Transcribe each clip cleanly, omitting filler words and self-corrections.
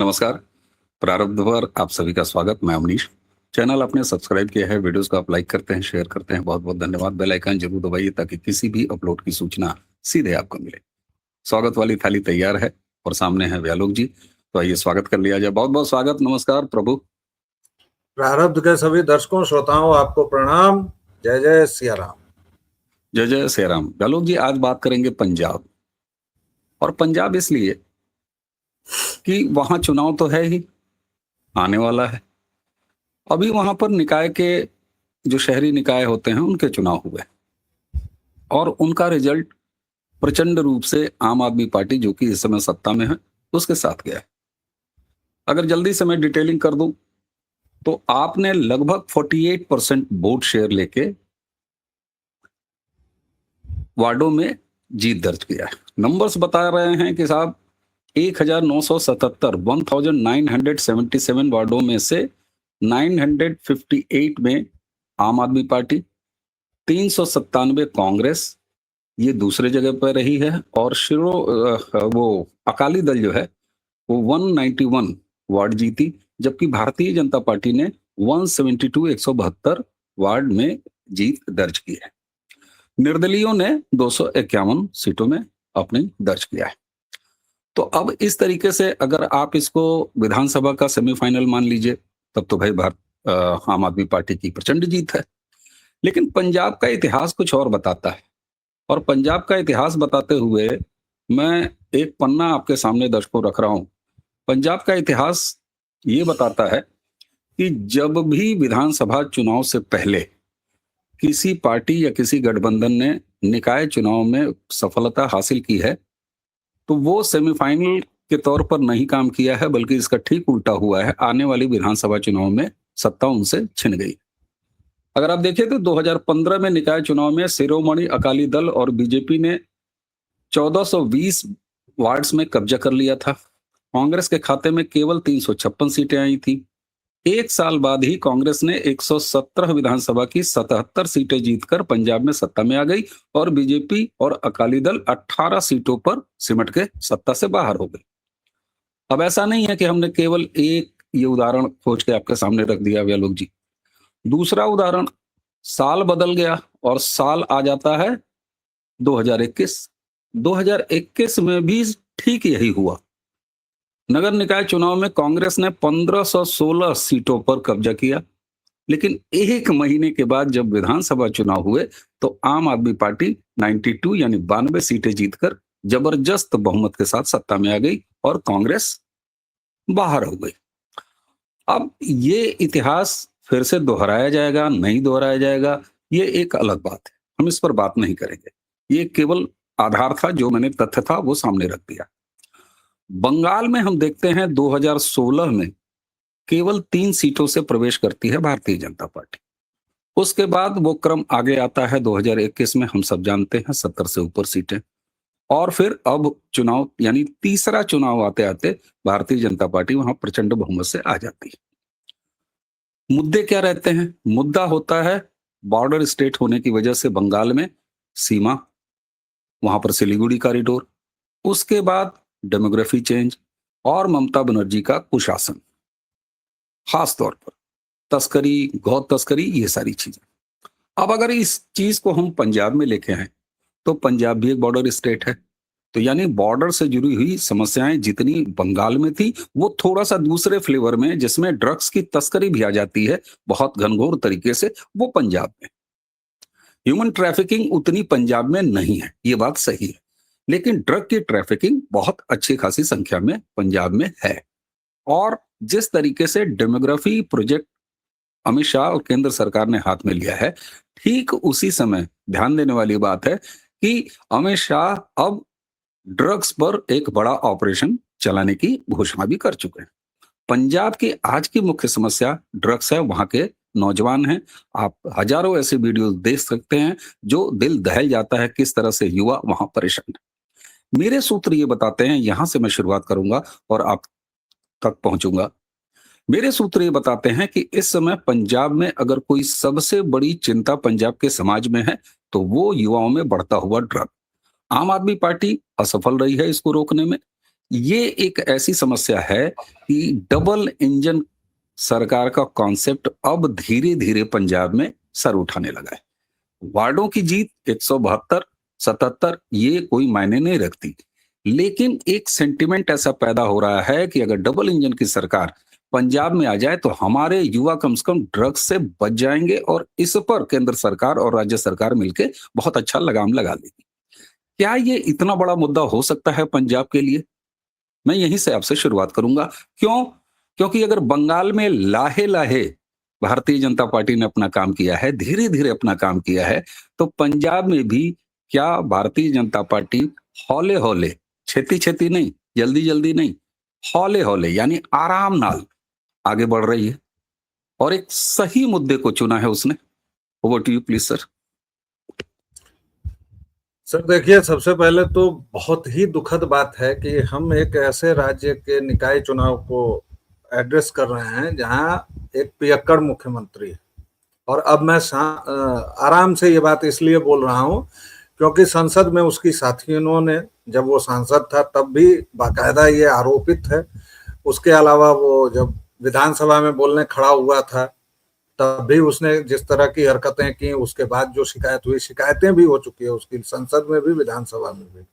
नमस्कार। प्रारब्ध पर आप सभी का स्वागत। मैं अमनीश। चैनल आपने सब्सक्राइब किया है, वीडियोस को आप लाइक करते हैं, शेयर करते हैं, बहुत बहुत धन्यवाद। बेल आइकन जरूर दबाइए ताकि किसी भी अपलोड की सूचना सीधे आपको मिले। स्वागत वाली थाली तैयार है और सामने है व्यालोक जी, तो आइए स्वागत कर लिया जाए। बहुत बहुत स्वागत, नमस्कार प्रभु। प्रारब्ध के सभी दर्शकों श्रोताओं आपको प्रणाम। जय जय सिया राम। जय जय श्री राम। व्यालोक जी, आज बात करेंगे पंजाब। और पंजाब इसलिए कि वहां चुनाव तो है ही, आने वाला है। अभी वहां पर निकाय के जो शहरी निकाय होते हैं उनके चुनाव हुए और उनका रिजल्ट प्रचंड रूप से आम आदमी पार्टी, जो कि इस समय सत्ता में है, उसके साथ गया है। अगर जल्दी से मैं डिटेलिंग कर दूं तो आपने लगभग 48% वोट शेयर लेके वार्डों में जीत दर्ज किया है। नंबर्स बता रहे हैं कि साहब 1977 वार्डों में से 958 में आम आदमी पार्टी, 397 कांग्रेस, ये दूसरे जगह पर रही है। और वो अकाली दल जो है वो 191 वार्ड जीती, जबकि भारतीय जनता पार्टी ने 172 वार्ड में जीत दर्ज की है। निर्दलीयों ने 251 सीटों में अपने दर्ज किया है। तो अब इस तरीके से अगर आप इसको विधानसभा का सेमीफाइनल मान लीजिए, तब तो भाई आम आदमी पार्टी की प्रचंड जीत है। लेकिन पंजाब का इतिहास कुछ और बताता है, और पंजाब का इतिहास बताते हुए मैं एक पन्ना आपके सामने दर्शकों रख रहा हूं। पंजाब का इतिहास ये बताता है कि जब भी विधानसभा चुनाव से पहले किसी पार्टी या किसी गठबंधन ने निकाय चुनाव में सफलता हासिल की है, तो वो सेमीफाइनल के तौर पर नहीं काम किया है, बल्कि इसका ठीक उल्टा हुआ है। आने वाली विधानसभा चुनाव में सत्ता उनसे छिन गई। अगर आप देखें तो 2015 में निकाय चुनाव में शिरोमणि अकाली दल और बीजेपी ने 1420 वार्ड्स में कब्जा कर लिया था। कांग्रेस के खाते में केवल 356 सीटें आई थी। एक साल बाद ही कांग्रेस ने 117 विधानसभा की 77 सीटें जीतकर पंजाब में सत्ता में आ गई, और बीजेपी और अकाली दल 18 सीटों पर सिमट के सत्ता से बाहर हो गई। अब ऐसा नहीं है कि हमने केवल एक ये उदाहरण खोज के आपके सामने रख दिया व्यालोक जी। दूसरा उदाहरण, साल बदल गया और साल आ जाता है 2021। 2021 में भी ठीक यही हुआ। नगर निकाय चुनाव में कांग्रेस ने 1516 सीटों पर कब्जा किया, लेकिन एक महीने के बाद जब विधानसभा चुनाव हुए तो आम आदमी पार्टी 92 यानी 92 सीटें जीतकर जबरदस्त बहुमत के साथ सत्ता में आ गई और कांग्रेस बाहर हो गई। अब ये इतिहास फिर से दोहराया जाएगा, नहीं दोहराया जाएगा, ये एक अलग बात है, हम इस पर बात नहीं करेंगे। ये केवल आधार था, जो मैंने तथ्य था वो सामने रख दिया। बंगाल में हम देखते हैं 2016 में केवल 3 सीटों से प्रवेश करती है भारतीय जनता पार्टी। उसके बाद वो क्रम आगे आता है। 2021 में हम सब जानते हैं 70 से ऊपर सीटें, और फिर अब चुनाव यानी तीसरा चुनाव आते आते भारतीय जनता पार्टी वहां प्रचंड बहुमत से आ जाती है। मुद्दे क्या रहते हैं? मुद्दा होता है बॉर्डर स्टेट होने की वजह से बंगाल में सीमा, वहां पर सिलीगुड़ी कॉरिडोर, उसके बाद डेमोग्राफी चेंज और ममता बनर्जी का कुशासन, खास तौर पर तस्करी, गौ तस्करी, ये सारी चीजें। अब अगर इस चीज को हम पंजाब में लेके आए तो पंजाब भी एक बॉर्डर स्टेट है, तो यानी बॉर्डर से जुड़ी हुई समस्याएं जितनी बंगाल में थी, वो थोड़ा सा दूसरे फ्लेवर में, जिसमें ड्रग्स की तस्करी भी आ जाती है बहुत घनघोर तरीके से, वो पंजाब में। ह्यूमन ट्रैफिकिंग उतनी पंजाब में नहीं है, ये बात सही है, लेकिन ड्रग की ट्रैफिकिंग बहुत अच्छी खासी संख्या में पंजाब में है। और जिस तरीके से डेमोग्राफी प्रोजेक्ट अमित शाह और केंद्र सरकार ने हाथ में लिया है, ठीक उसी समय ध्यान देने वाली बात है कि अमित शाह अब ड्रग्स पर एक बड़ा ऑपरेशन चलाने की घोषणा भी कर चुके हैं। पंजाब की आज की मुख्य समस्या ड्रग्स है, वहां के नौजवान हैं। आप हजारों ऐसे वीडियो देख सकते हैं जो दिल दहल जाता है, किस तरह से युवा वहां परेशान है। मेरे सूत्र ये बताते हैं, यहां से मैं शुरुआत करूंगा और आप तक पहुंचूंगा। मेरे सूत्र ये बताते हैं कि इस समय पंजाब में अगर कोई सबसे बड़ी चिंता पंजाब के समाज में है तो वो युवाओं में बढ़ता हुआ ड्रग। आम आदमी पार्टी असफल रही है इसको रोकने में। ये एक ऐसी समस्या है कि डबल इंजन सरकार का कॉन्सेप्ट अब धीरे-धीरे पंजाब में सर उठाने लगा है। वार्डों की जीत 172, 77 ये कोई मायने नहीं रखती। लेकिन एक सेंटिमेंट ऐसा पैदा हो रहा है कि अगर डबल इंजन की सरकार पंजाब में आ जाए तो हमारे युवा कम से कम ड्रग्स से बच जाएंगे और इस पर केंद्र सरकार और राज्य सरकार मिलकर बहुत अच्छा लगाम लगा लेगी। क्या ये इतना बड़ा मुद्दा हो सकता है पंजाब के लिए? मैं यहीं से आपसे शुरुआत करूंगा। क्यों? क्योंकि अगर बंगाल में लाहे-लाहे भारतीय जनता पार्टी ने अपना काम किया है, धीरे-धीरे अपना काम किया है, तो पंजाब में भी क्या भारतीय जनता पार्टी हौले-हौले, छेती-छेती नहीं, जल्दी-जल्दी नहीं, हौले-हौले यानी आराम नाल आगे बढ़ रही है और एक सही मुद्दे को चुना है उसने। Over to you please sir. Sir देखिए, सबसे पहले तो बहुत ही दुखद बात है कि हम एक ऐसे राज्य के निकाय चुनाव को एड्रेस कर रहे हैं जहां एक पियक्कड़ मुख्यमंत्री है। और अब मैं आराम से ये बात इसलिए बोल रहा हूं क्योंकि संसद में उसकी साथियों ने, जब वो सांसद था तब भी बाकायदा ये आरोपित है। उसके अलावा वो जब विधानसभा में बोलने खड़ा हुआ था तब भी उसने जिस तरह की हरकतें की, उसके बाद जो शिकायत हुई, शिकायतें भी हो चुकी है उसकी, संसद में भी विधानसभा में भी,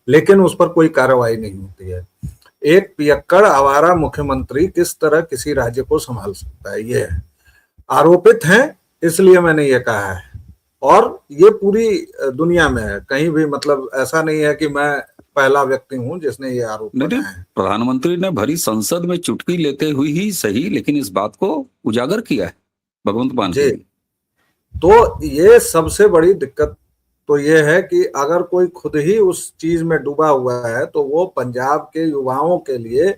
लेकिन उस पर कोई कार्रवाई नहीं होती है। एक पियक्कड़ आवारा मुख्यमंत्री किस तरह किसी राज्य को संभाल सकता है, ये है। आरोपित हैं इसलिए मैंने ये कहा है, और ये पूरी दुनिया में है, कहीं भी, मतलब ऐसा नहीं है कि मैं पहला व्यक्ति हूं जिसने ये आरोप नहीं, लगाए हैं। प्रधानमंत्री ने भरी संसद में चुटकी लेते हुए ही सही, लेकिन इस बात को उजागर किया है भगवंत मान जी, सिंह ने। तो ये सबसे बड़ी दिक्कत तो ये है कि अगर कोई खुद ही उस चीज में डूबा हुआ है तो वो पंजाब के युवाओं के लिए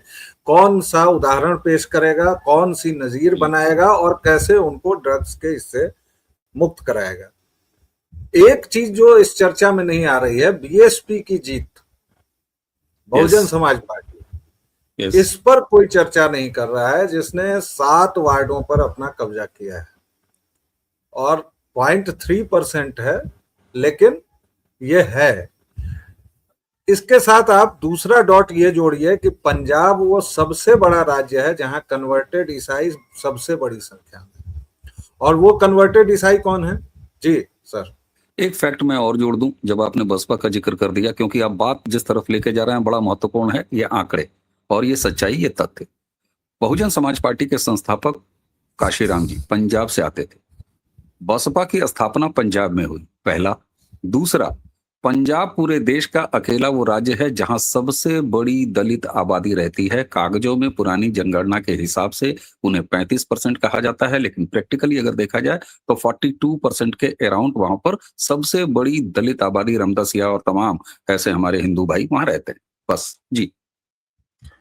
कौन सा उदाहरण पेश करेगा, कौन सी नजीर बनाएगा और कैसे उनको ड्रग्स के इससे मुक्त कराएगा। एक चीज जो इस चर्चा में नहीं आ रही है, बीएसपी की जीत, बहुजन समाज पार्टी, यस। इस पर कोई चर्चा नहीं कर रहा है, जिसने 7 वार्डों पर अपना कब्जा किया है और 0.3% है, लेकिन ये है। इसके साथ आप दूसरा डॉट ये जोड़िए कि पंजाब वो सबसे बड़ा राज्य है जहां कन्वर्टेड ईसाई सबसे बड़ी संख्या में, और वो कन्वर्टेड ईसाई कौन है? जी सर। एक फैक्ट मैं और जोड़ दूं, जब आपने बसपा का जिक्र कर दिया, क्योंकि आप बात जिस तरफ लेके जा रहे हैं बड़ा महत्वपूर्ण है, ये आंकड़े और ये सच्चाई, ये तथ्य। बहुजन समाज पार्टी के संस्थापक काशीराम जी पंजाब से आते थे। बसपा की स्थापना पंजाब में हुई, पहला। दूसरा, पंजाब पूरे देश का अकेला वो राज्य है जहां सबसे बड़ी दलित आबादी रहती है। कागजों में पुरानी जनगणना के हिसाब से उन्हें 35% कहा जाता है, लेकिन प्रैक्टिकली अगर देखा जाए तो 42% के अराउंड वहां पर सबसे बड़ी दलित आबादी, रामदासिया और तमाम ऐसे हमारे हिंदू भाई वहां रहते हैं। बस जी।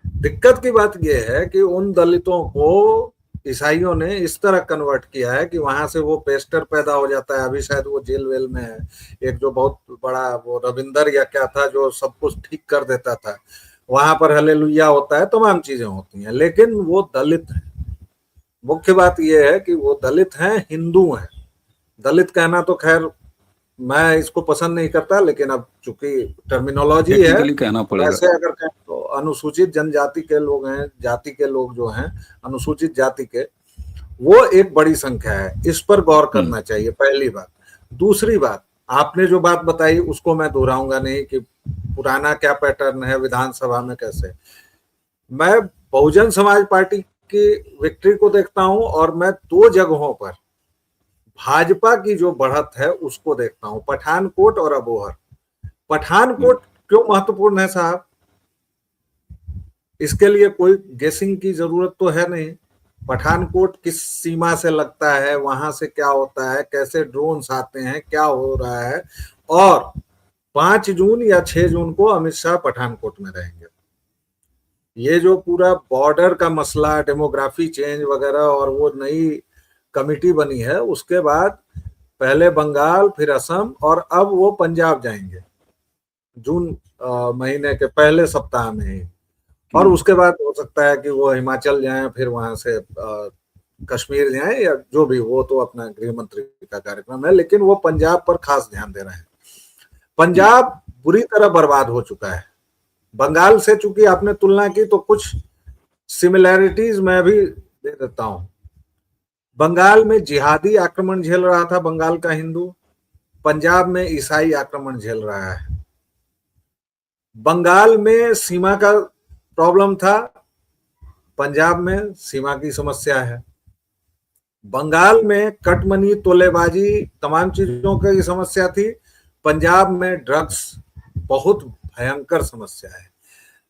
दिक्कत की बात यह है कि उन दलितों को ईसाइयों ने इस तरह कन्वर्ट किया है कि वहां से वो पेस्टर पैदा हो जाता है। अभी शायद वो जेल वेल में है, एक जो बहुत बड़ा वो रविंदर या क्या था जो सब कुछ ठीक कर देता था, वहां पर हल्लेलुया होता है, तमाम चीजें होती हैं, लेकिन वो दलित है। मुख्य बात यह है कि वो दलित हैं, हिंदू हैं। दलित कहना तो खैर मैं इसको पसंद नहीं करता, लेकिन अब चूंकि टर्मिनोलॉजी है, टेक्निकली कहना पड़ेगा। वैसे अगर कहें तो अनुसूचित जनजाति के लोग हैं, जाति के लोग जो हैं, अनुसूचित जाति के, वो एक बड़ी संख्या है। इस पर गौर करना चाहिए, पहली बात। दूसरी बात, आपने जो बात बताई उसको मैं दोहराऊंगा नहीं कि पुराना क्या पैटर्न है विधानसभा में कैसे। मैं बहुजन समाज पार्टी की विक्ट्री को देखता हूं और मैं 2 जगहों पर भाजपा की जो बढ़त है उसको देखता हूं, पठानकोट और अबोहर। पठानकोट क्यों महत्वपूर्ण है साहब, इसके लिए कोई गेसिंग की जरूरत तो है नहीं। पठानकोट किस सीमा से लगता है, वहां से क्या होता है, कैसे ड्रोन्स आते हैं, क्या हो रहा है, और 5 जून या 6 जून को अमित शाह पठानकोट में रहेंगे। ये जो पूरा बॉर्डर का मसला, डेमोग्राफी चेंज वगैरह, और वो नई कमिटी बनी है, उसके बाद पहले बंगाल, फिर असम, और अब वो पंजाब जाएंगे जून महीने के पहले सप्ताह में ही, और उसके बाद हो सकता है कि वो हिमाचल जाएं, फिर वहां से कश्मीर जाएं, या जो भी, वो तो अपना गृह मंत्री का कार्यक्रम है, लेकिन वो पंजाब पर खास ध्यान दे रहे हैं। पंजाब बुरी तरह बर्बाद हो चुका है, बंगाल से चूंकि आपने तुलना की तो कुछ सिमिलैरिटीज मैं भी दे देता हूं। बंगाल में जिहादी आक्रमण झेल रहा था बंगाल का हिंदू, पंजाब में ईसाई आक्रमण झेल रहा है। बंगाल में सीमा का प्रॉब्लम था, पंजाब में सीमा की समस्या है। बंगाल में कटमनी, तोलेबाजी, तमाम चीजों की समस्या थी, पंजाब में ड्रग्स बहुत भयंकर समस्या है।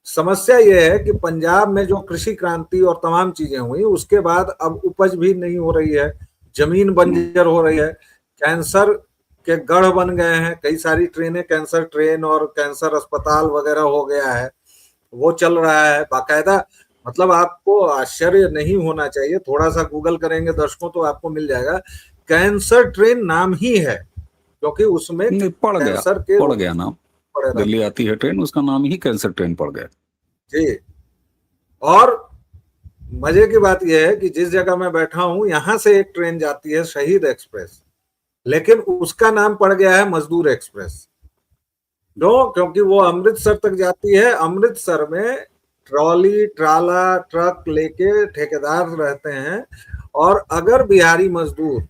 समस्या यह है कि पंजाब में जो कृषि क्रांति और तमाम चीजें हुई उसके बाद अब उपज भी नहीं हो रही है, जमीन बंजर हो रही है, कैंसर के गढ़ बन गए हैं, कई सारी ट्रेनें, कैंसर ट्रेन और कैंसर अस्पताल वगैरह हो गया है, वो चल रहा है बाकायदा। मतलब आपको आश्चर्य नहीं होना चाहिए, थोड़ा सा गूगल करेंगे दर्शकों तो आपको मिल जाएगा, कैंसर ट्रेन नाम ही है क्योंकि उसमें नहीं, कैंसर के पड़ गया नाम, पड़े रहते दिल्ली आती है ट्रेन, उसका नाम ही कैंसर ट्रेन पड़ गया जी। और मजे की बात यह है कि जिस जगह मैं बैठा हूं यहां से एक ट्रेन जाती है शहीद एक्सप्रेस, लेकिन उसका नाम पड़ गया है मजदूर एक्सप्रेस। क्योंकि वो अमृतसर तक जाती है, अमृतसर में ट्रॉली, ट्राला, ट्रक लेके ठेकेदार रहते हैं, और अगर बिहारी मजदूर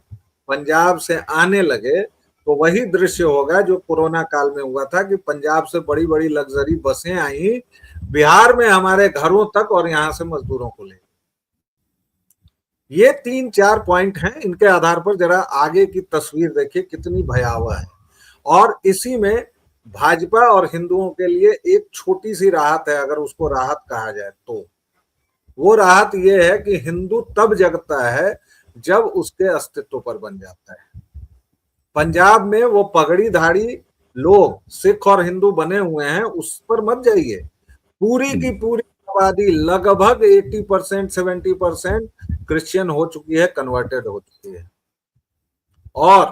पंजाब से आने लगे तो वही दृश्य होगा जो कोरोना काल में हुआ था कि पंजाब से बड़ी बड़ी लग्जरी बसें आई बिहार में हमारे घरों तक और यहां से मजदूरों को ले। ये 3-4 पॉइंट हैं, इनके आधार पर जरा आगे की तस्वीर देखिए कितनी भयावह है। और इसी में भाजपा और हिंदुओं के लिए एक छोटी सी राहत है, अगर उसको राहत कहा जाए तो वो राहत ये है कि हिंदू तब जगता है जब उसके अस्तित्व पर बन जाता है। पंजाब में वो पगड़ीधारी लोग सिख और हिंदू बने हुए हैं, उस पर मत जाइए। पूरी की पूरी आबादी लगभग 80% 70% क्रिश्चियन हो चुकी है, कन्वर्टेड हो चुकी है। और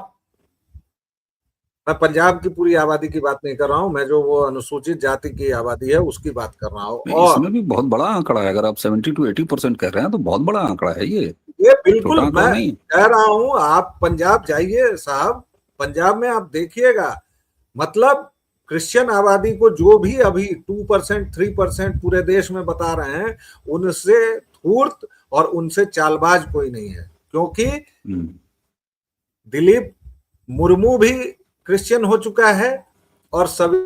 मैं पंजाब की पूरी आबादी की बात नहीं कर रहा हूं, मैं जो वो अनुसूचित जाति की आबादी है उसकी बात कर रहा हूं। और इसमें भी बहुत बड़ा आंकड़ा है, अगर आप 70 to 80% कह रहे हैं तो बहुत बड़ा आंकड़ा है ये बिल्कुल मैं नहीं कह रहा हूं। आप पंजाब जाइए साहब, पंजाब में आप देखिएगा, मतलब क्रिश्चियन आबादी को जो भी अभी 2% 3% पूरे देश में बता रहे हैं, उनसे धूर्त और उनसे चालबाज कोई नहीं है, क्योंकि दिलीप मुर्मू भी क्रिश्चियन हो चुका है और सभी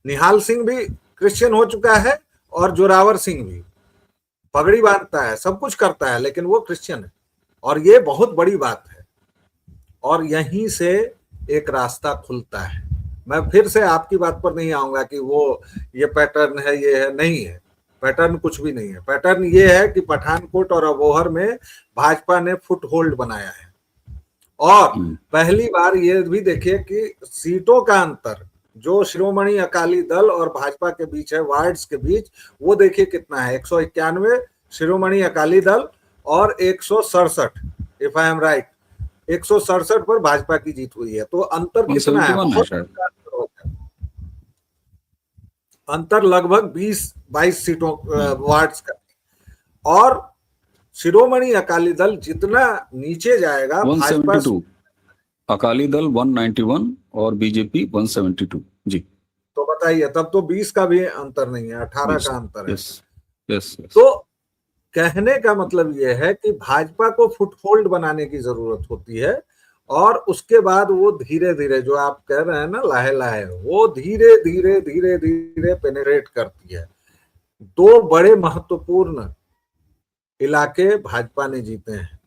निहाल सिंह भी क्रिश्चियन हो चुका है और जोरावर सिंह भी पगड़ी बांधता है, सब कुछ करता है, लेकिन वो क्रिश्चियन है। और ये बहुत बड़ी बात है, और यहीं से एक रास्ता खुलता है। मैं फिर से आपकी बात पर नहीं आऊंगा कि वो ये पैटर्न है, ये है, नहीं है, पैटर्न कुछ भी नहीं है। पैटर्न ये है कि पठानकोट और अबोहर में भाजपा ने फुट होल्ड बनाया है। और पहली बार ये भी देखिए कि सीटों का अंतर जो शिरोमणि अकाली दल और भाजपा के बीच है, वार्ड्स के बीच, वो देखिए कितना है, 191 शिरोमणि अकाली दल और 167, इफ आई एम राइट, 167 पर भाजपा की जीत हुई है। तो अंतर कितना है, अंतर लगभग 20-22 सीटों वार्ड्स का। और शिरोमणि अकाली दल जितना नीचे जाएगा, 172, अकाली दल 191 और बीजेपी 172 जी। तो बताइए, तब तो 20 का भी अंतर नहीं है, 18 का अंतर है। यस। तो कहने का मतलब यह है कि भाजपा को फुटहोल्ड बनाने की जरूरत होती है, और उसके बाद वो धीरे धीरे, जो आप कह रहे हैं ना, लाहे लाहे, वो धीरे धीरे धीरे धीरे पेनिट्रेट करती है। 2 बड़े महत्वपूर्ण इलाके भाजपा ने जीते हैं।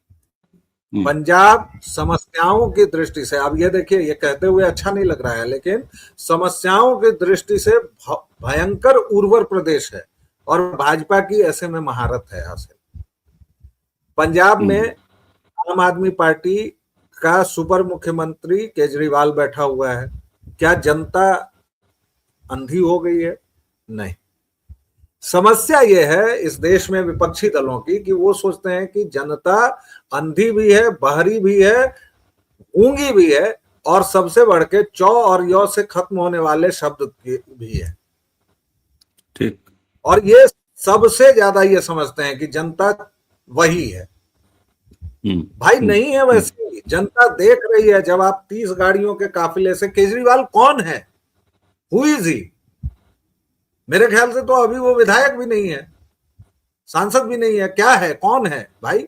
पंजाब समस्याओं की दृष्टि से, अब ये देखिए, ये कहते हुए अच्छा नहीं लग रहा है, लेकिन समस्याओं की दृष्टि से भयंकर उर्वर प्रदेश है, और भाजपा की ऐसे में महारत है हासिल। पंजाब में आम आदमी पार्टी का सुपर मुख्यमंत्री केजरीवाल बैठा हुआ है। क्या जनता अंधी हो गई है? नहीं। समस्या यह है इस देश में विपक्षी दलों की कि वो सोचते हैं कि जनता अंधी भी है, बहरी भी है, गूंगी भी है, और सबसे बढ़ के चौ और यौ से खत्म होने वाले शब्द भी है। ठीक। और ये सबसे ज्यादा ये समझते हैं कि जनता वही है। भाई नहीं है वैसी। जनता देख रही है। जब आप 30 गाड़ियों के काफिले से, केजरीवाल कौन है, हु इज ही? मेरे ख्याल से तो अभी वो विधायक भी नहीं है, सांसद भी नहीं है, क्या है, कौन है भाई?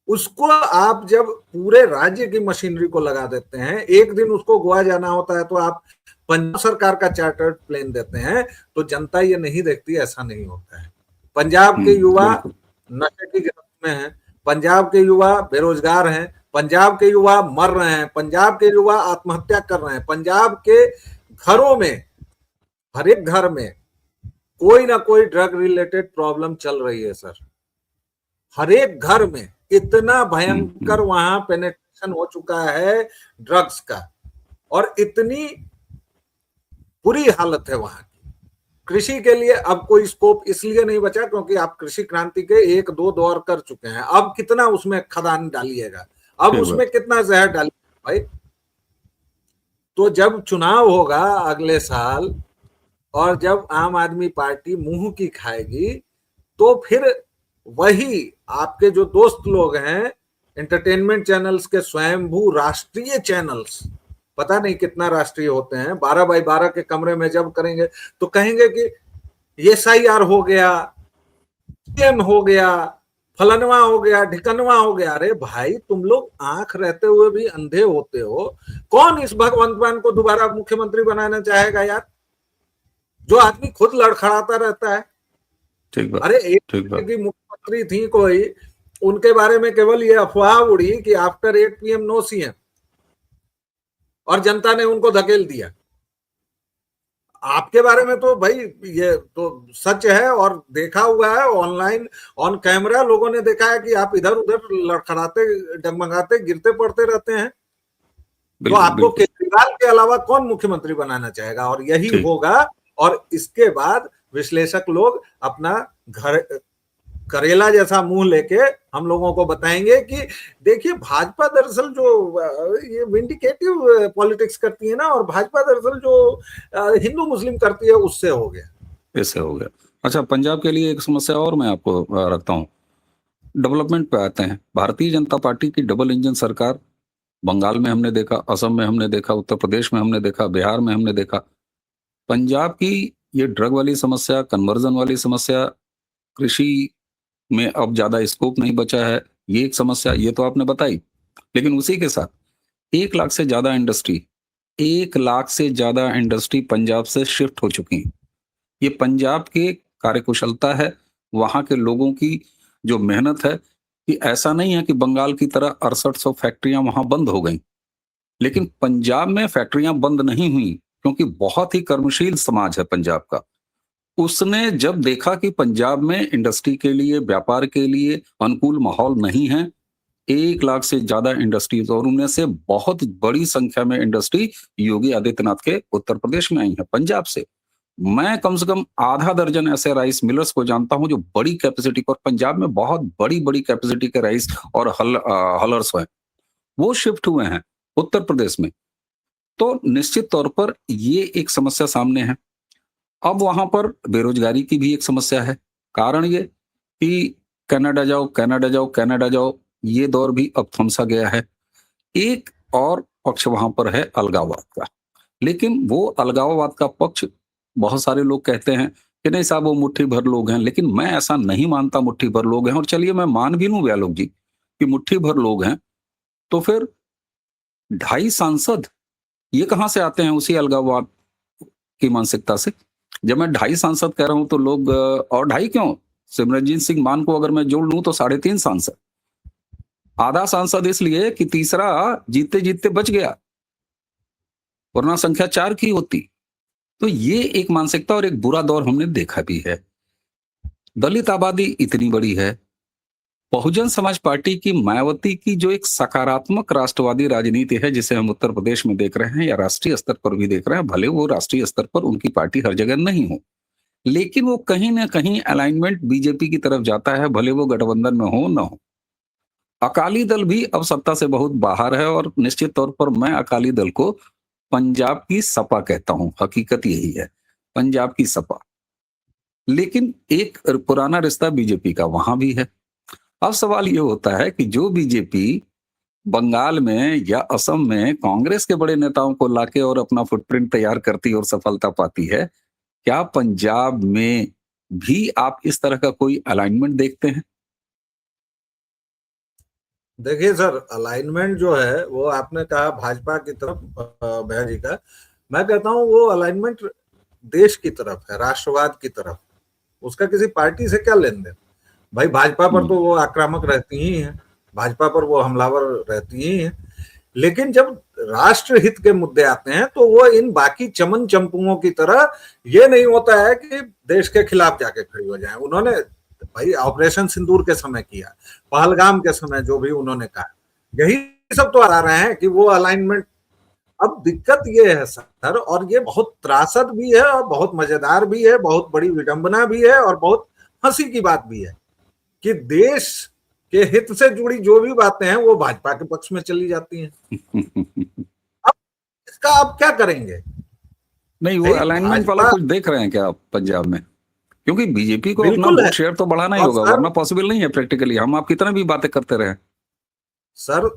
उसको आप जब पूरे राज्य की मशीनरी को लगा देते हैं, एक दिन उसको गोवा जाना होता है तो आप पंजाब सरकार का चार्टर्ड प्लेन देते हैं, तो जनता ये नहीं देखती, ऐसा नहीं होता है। पंजाब के युवा नशे की गिरफ्त में हैं, पंजाब के युवा बेरोजगार हैं, पंजाब के युवा मर रहे हैं, पंजाब के युवा आत्महत्या कर रहे हैं, पंजाब के घरों में, हर एक घर में कोई ना कोई ड्रग रिलेटेड प्रॉब्लम चल रही है सर। हर एक घर में इतना भयंकर वहां पेनिट्रेशन हो चुका है ड्रग्स का, और इतनी बुरी हालत है वहां की। कृषि के लिए अब कोई स्कोप इसलिए नहीं बचा क्योंकि आप कृषि क्रांति के 1-2 दौर कर चुके हैं। अब कितना उसमें खदान डालिएगा, अब उसमें कितना जहर डालिएगा भाई? तो जब चुनाव होगा अगले साल और जब आम आदमी पार्टी मुंह की खाएगी, तो फिर वही आपके जो दोस्त लोग हैं एंटरटेनमेंट चैनल्स के स्वयंभू राष्ट्रीय चैनल्स, पता नहीं कितना राष्ट्रीय होते हैं, 12x12 के कमरे में जब करेंगे तो कहेंगे कि ये SIR हो गया, हो गया, फलनवा हो गया, ढिकनवा हो गया। अरे भाई तुम लोग आंख रहते हुए भी अंधे होते हो। कौन इस भगवंत मान को दोबारा मुख्यमंत्री बनाना चाहेगा यार, जो आदमी खुद लड़खड़ाता रहता है? अरे एक की मुख्यमंत्री थी कोई, उनके बारे में केवल ये अफवाह उड़ी कि आफ्टर 8 PM नो CM, और जनता ने उनको धकेल दिया। आपके बारे में तो भाई ये तो सच है और देखा हुआ है, ऑनलाइन ऑन कैमरा लोगों ने देखा है कि आप इधर उधर लड़खड़ाते, डगमगाते, गिरते पड़ते रहते हैं। तो आपको केजरीवाल के अलावा कौन मुख्यमंत्री बनाना चाहेगा? और यही होगा। और इसके बाद विश्लेषक लोग अपना घर करेला जैसा मुंह लेके हम लोगों को बताएंगे कि देखिए भाजपा दरअसल जो ये विंडिकेटिव पॉलिटिक्स करती है ना, और भाजपा दरअसल जो हिंदू मुस्लिम करती है उससे हो गया, इससे हो गया। अच्छा, पंजाब के लिए एक समस्या और मैं आपको रखता हूँ। डेवलपमेंट पे आते हैं। भारतीय जनता पार्टी की डबल इंजन सरकार बंगाल में हमने देखा, असम में हमने देखा, उत्तर प्रदेश में हमने देखा, बिहार में हमने देखा। पंजाब की ये ड्रग वाली समस्या, कन्वर्जन वाली समस्या, कृषि में अब ज्यादा स्कोप नहीं बचा है, ये एक समस्या, ये तो आपने बताई। लेकिन उसी के साथ 1 लाख से ज्यादा इंडस्ट्री, 1 लाख से ज्यादा इंडस्ट्री पंजाब से शिफ्ट हो चुकी हैं। ये पंजाब के कार्यकुशलता है, वहां के लोगों की जो मेहनत है, कि ऐसा नहीं है कि बंगाल की तरह 6800 फैक्ट्रियां वहां बंद हो गई। लेकिन पंजाब में फैक्ट्रियां बंद नहीं हुई क्योंकि बहुत ही कर्मशील समाज है पंजाब का। उसने जब देखा कि पंजाब में इंडस्ट्री के लिए, व्यापार के लिए अनुकूल माहौल नहीं है, 1 लाख से ज्यादा इंडस्ट्रीज, और उनमें से बहुत बड़ी संख्या में इंडस्ट्री योगी आदित्यनाथ के उत्तर प्रदेश में आई है, पंजाब से। मैं कम से कम आधा दर्जन ऐसे राइस मिलर्स को जानता हूं जो बड़ी कैपेसिटी पर, पंजाब में बहुत बड़ी बड़ी कैपेसिटी के राइस और हलर्स हैं, वो शिफ्ट हुए हैं उत्तर प्रदेश में। तो निश्चित तौर पर ये एक समस्या सामने है। अब वहां पर बेरोजगारी की भी एक समस्या है। कारण ये कि कनाडा जाओ, कनाडा जाओ, कनाडा जाओ, ये दौर भी अब थमसा गया है। एक और पक्ष वहां पर है अलगाववाद का। लेकिन वो अलगाववाद का पक्ष, बहुत सारे लोग कहते हैं कि नहीं साहब वो मुट्ठी भर लोग हैं, लेकिन मैं ऐसा नहीं मानता मुट्ठी भर लोग हैं। और चलिए मैं मान भी लूं व्यालोक जी कि मुट्ठी भर लोग हैं, तो फिर 2.5 सांसद ये कहां से आते हैं उसी अलगाववाद की मानसिकता से? जब मैं 2.5 सांसद कह रहा हूं तो लोग, और 2.5 क्यों, सिमरनजीत सिंह मान को अगर मैं जोड़ लूं तो 3.5 सांसद। आधा सांसद इसलिए कि तीसरा जीतते जीतते बच गया, वरना संख्या 4 की होती। तो ये एक मानसिकता और एक बुरा दौर हमने देखा भी है। दलित आबादी इतनी बड़ी है। बहुजन समाज पार्टी की, मायावती की जो एक सकारात्मक राष्ट्रवादी राजनीति है, जिसे हम उत्तर प्रदेश में देख रहे हैं या राष्ट्रीय स्तर पर भी देख रहे हैं, भले वो राष्ट्रीय स्तर पर उनकी पार्टी हर जगह नहीं हो, लेकिन वो कहीं ना कहीं अलाइनमेंट बीजेपी की तरफ जाता है, भले वो गठबंधन में हो ना हो। अकाली दल भी अब सत्ता से बहुत बाहर है, और निश्चित तौर पर मैं अकाली दल को पंजाब की सपा कहता हूं। हकीकत यही है, पंजाब की सपा। लेकिन एक पुराना रिश्ता बीजेपी का वहां भी है। अब सवाल ये होता है कि जो बीजेपी बंगाल में या असम में कांग्रेस के बड़े नेताओं को लाके और अपना फुटप्रिंट तैयार करती और सफलता पाती है, क्या पंजाब में भी आप इस तरह का कोई अलाइनमेंट देखते हैं? देखिए सर, अलाइनमेंट जो है वो आपने कहा भाजपा की तरफ भैया जी का, मैं कहता हूँ वो अलाइनमेंट देश की तरफ है, राष्ट्रवाद की तरफ। उसका किसी पार्टी से क्या लेन देन? भाई भाजपा पर तो वो आक्रामक रहती ही है, भाजपा पर वो हमलावर रहती ही है, लेकिन जब राष्ट्र हित के मुद्दे आते हैं तो वो इन बाकी चमन चंपुओं की तरह ये नहीं होता है कि देश के खिलाफ जाके खड़ी हो जाए। उन्होंने भाई ऑपरेशन सिंदूर के समय किया, पहलगाम के समय जो भी उन्होंने कहा, यही सब तो आ रहे हैं कि वो अलाइनमेंट। अब दिक्कत ये है सर, और ये बहुत त्रासद भी है और बहुत मजेदार भी है, बहुत बड़ी विडंबना भी है और बहुत हंसी की बात भी है कि देश के हित से जुड़ी जो भी बातें हैं वो भाजपा के पक्ष में चली जाती हैं। अब इसका आप क्या करेंगे? नहीं, वो अलाइनमेंट वाला कुछ देख रहे हैं क्या आप पंजाब में? क्योंकि बीजेपी को अपना वोट शेयर तो बढ़ाना ही होगा, वरना पॉसिबल नहीं है प्रैक्टिकली, हम आप कितना भी बातें करते रहे। सर,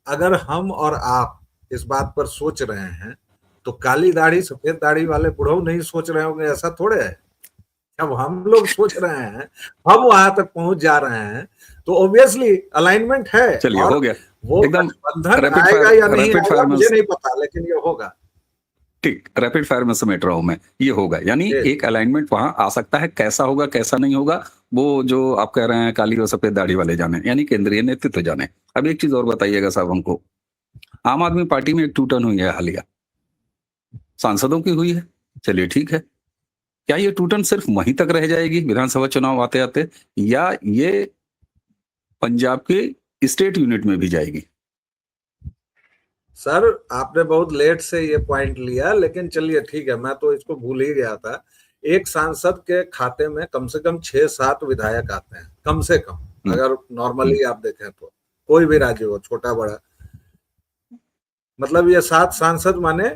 अगर हम और आप इस बात पर सोच रहे हैं तो काली दाढ़ी सफेद दाढ़ी वाले बुढ़ऊ नहीं सोच रहे होंगे, ऐसा थोड़े है। जब हम लोग सोच रहे हैं, हम वहां तक पहुंच जा रहे हैं, तो ऑब्वियसली अलाइनमेंट है। चलिए, हो गया, वो एकदम बंधन आएगा या नहीं आएगा मुझे नहीं पता, लेकिन ये होगा। ठीक, रैपिड फायर में समेट रहा हूं मैं, ये होगा, यानी एक अलाइनमेंट वहां आ सकता है। कैसा होगा कैसा नहीं होगा वो जो आप कह रहे हैं काली और सफेद दाढ़ी वाले जाने, यानी केंद्रीय नेतृत्व जाने। अब एक चीज और बताइएगा साहब हमको, आम आदमी पार्टी में एक टूटन हुई है हालिया, सांसदों की हुई है, चलिए ठीक है, क्या ये टूटन सिर्फ वहीं तक रह जाएगी विधानसभा चुनाव आते आते, या ये पंजाब के स्टेट यूनिट में भी जाएगी? सर, आपने बहुत लेट से ये पॉइंट लिया, लेकिन चलिए ठीक है, मैं तो इसको भूल ही गया था। एक सांसद के खाते में कम से कम 6-7 विधायक आते हैं, कम से कम, अगर नॉर्मली आप देखें तो कोई भी राज्य हो, छोटा बड़ा, मतलब ये 7 सांसद माने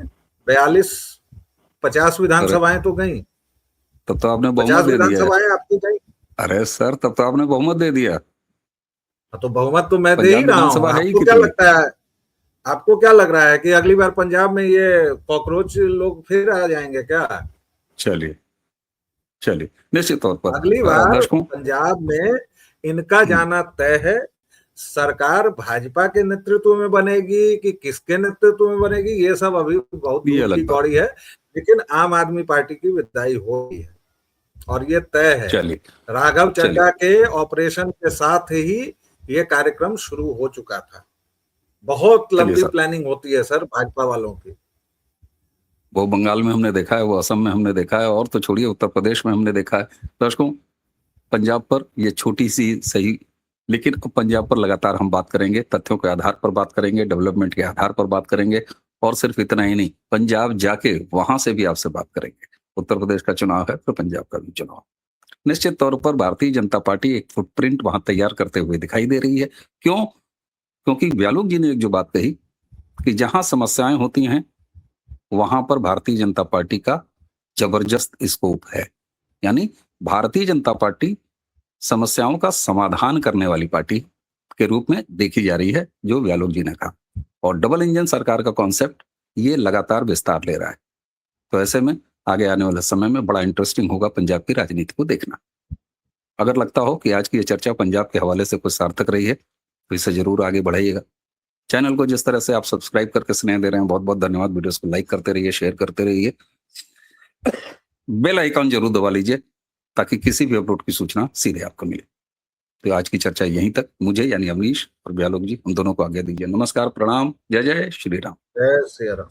42-50 विधानसभाएं तो गई। तब तो आपने बहुमत दे दिया। आपकी गई। अरे सर, तब तो आपने बहुमत दे दिया। तो बहुमत तो मैं दे ही रहा हूँ। आपको क्या लगता है, आपको क्या लग रहा है कि अगली बार पंजाब में ये कॉकरोच लोग फिर आ जाएंगे क्या? चलिए चलिए, निश्चित तौर पर अगली बार पंजाब में इनका जाना तय है। सरकार भाजपा के नेतृत्व में बनेगी कि किसके नेतृत्व में बनेगी, ये सब अभी बहुत दूर की कौड़ी है, लेकिन आम आदमी पार्टी की विदाई हो गई है और ये तय है। राघव चड्ढा के ऑपरेशन के साथ ही ये कार्यक्रम शुरू हो चुका था। बहुत लंबी प्लानिंग होती है सर भाजपा वालों की। वो बंगाल में हमने देखा है, वो असम में हमने देखा है, और तो छोड़िए उत्तर प्रदेश में हमने देखा है। दर्शकों, पंजाब पर ये छोटी सी सही, लेकिन पंजाब पर लगातार हम बात करेंगे, तथ्यों के आधार पर बात करेंगे, डेवलपमेंट के आधार पर बात करेंगे, और सिर्फ इतना ही नहीं, पंजाब जाके वहां से भी आपसे बात करेंगे। उत्तर प्रदेश का चुनाव है तो पंजाब का भी चुनाव। निश्चित तौर पर भारतीय जनता पार्टी एक फुटप्रिंट वहां तैयार करते हुए दिखाई दे रही है। क्यों? क्योंकि व्यालोक जी ने एक जो बात कही कि जहां समस्याएं होती हैं वहां पर भारतीय जनता पार्टी का जबरदस्त स्कोप है, यानी भारतीय जनता पार्टी समस्याओं का समाधान करने वाली पार्टी के रूप में देखी जा रही है, जो व्यालोक जी ने कहा। और डबल इंजन सरकार का कॉन्सेप्ट ये लगातार विस्तार ले रहा है। तो ऐसे में आगे आने वाले समय में बड़ा इंटरेस्टिंग होगा पंजाब की राजनीति को देखना। अगर लगता हो कि आज की ये चर्चा पंजाब के हवाले से कुछ सार्थक रही है तो इसे जरूर आगे बढ़ाइएगा। चैनल को जिस तरह से आप सब्सक्राइब करके स्नेह दे रहे हैं, बहुत बहुत धन्यवाद। वीडियोस को लाइक करते रहिए, शेयर करते रहिए, बेल आइकॉन जरूर दबा लीजिए ताकि किसी भी अपलोड की सूचना सीधे आपको मिले। तो आज की चर्चा यहीं तक। मुझे यानी अमरीश और व्यालोक जी, हम दोनों को आज्ञा दीजिए। नमस्कार, प्रणाम, जय जय श्री राम। जय श्री राम।